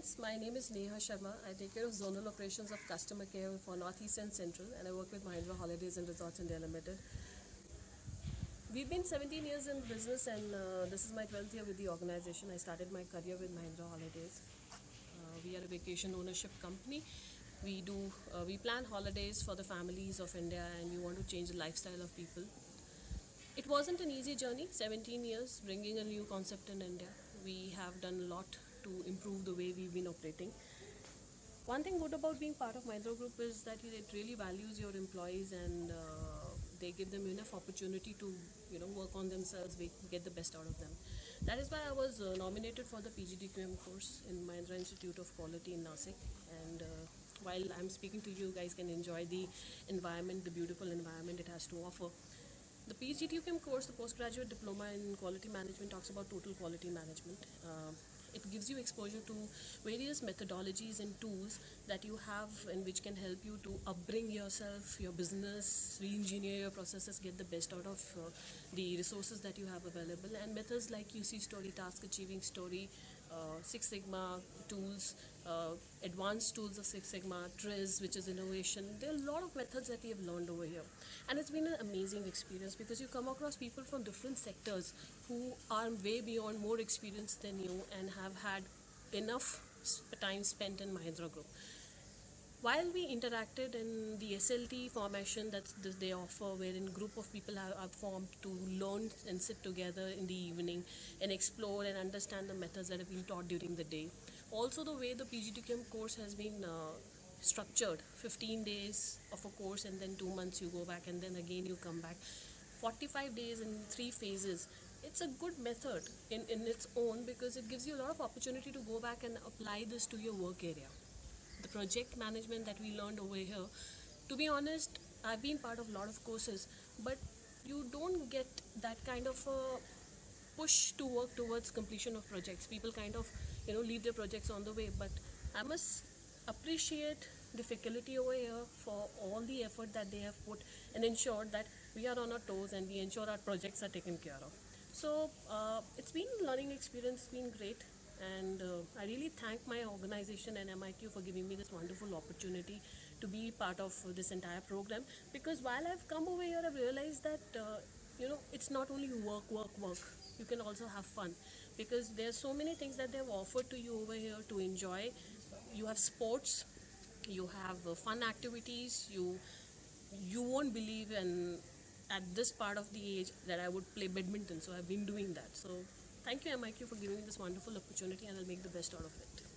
friends, my name is Neha Sharma. I take care of zonal operations of customer care for Northeast and Central, and I work with Mahindra Holidays and Resorts India Limited. We've been 17 years in business, and this is my 12th year with the organization. I started my career with Mahindra Holidays. We are a vacation ownership company. We plan holidays for the families of India, and we want to change the lifestyle of people. It wasn't an easy journey, 17 years, bringing a new concept in India. We have done a lot to improve the way we've been operating. One thing good about being part of Mahindra Group is that it really values your employees, and they give them enough opportunity to work on themselves, get the best out of them. That is why I was nominated for the PGDQM course in Mahindra Institute of Quality in Nasik. And while I'm speaking to you, guys can enjoy the environment, the beautiful environment it has to offer. The PGDQM course, the Postgraduate Diploma in Quality Management, talks about total quality management. It gives you exposure to various methodologies and tools that you have and which can help you to upbring yourself, your business, re-engineer your processes, get the best out of the resources that you have available. And methods like QC Story, Task Achieving Story, Six Sigma tools, advanced tools of Six Sigma, TRIZ, which is innovation. There are a lot of methods that we have learned over here. And it's been an amazing experience because you come across people from different sectors who are way beyond, more experienced than you, and have had enough time spent in Mahindra Group. While we interacted in the SLT formation that they offer, wherein group of people are formed to learn and sit together in the evening and explore and understand the methods that have been taught during the day. Also, the way the PGDQM course has been structured, 15 days of a course and then 2 months you go back and then again you come back. 45 days in 3 phases. It's a good method in its own because it gives you a lot of opportunity to go back and apply this to your work area. The project management that we learned over here, to be honest, I've been part of a lot of courses, but you don't get that kind of a push to work towards completion of projects. People kind of leave their projects on the way, but I must appreciate the faculty over here for all the effort that they have put and ensured that we are on our toes and we ensure our projects are taken care of. So it's been a learning experience, it's been great. And I really thank my organization and MIQ for giving me this wonderful opportunity to be part of this entire program. Because while I've come over here, I've realized that it's not only work. You can also have fun because there's so many things that they've offered to you over here to enjoy. You have sports, you have fun activities. You won't believe, and at this part of the age, that I would play badminton. So I've been doing that. So thank you, MIQ, for giving me this wonderful opportunity, and I'll make the best out of it.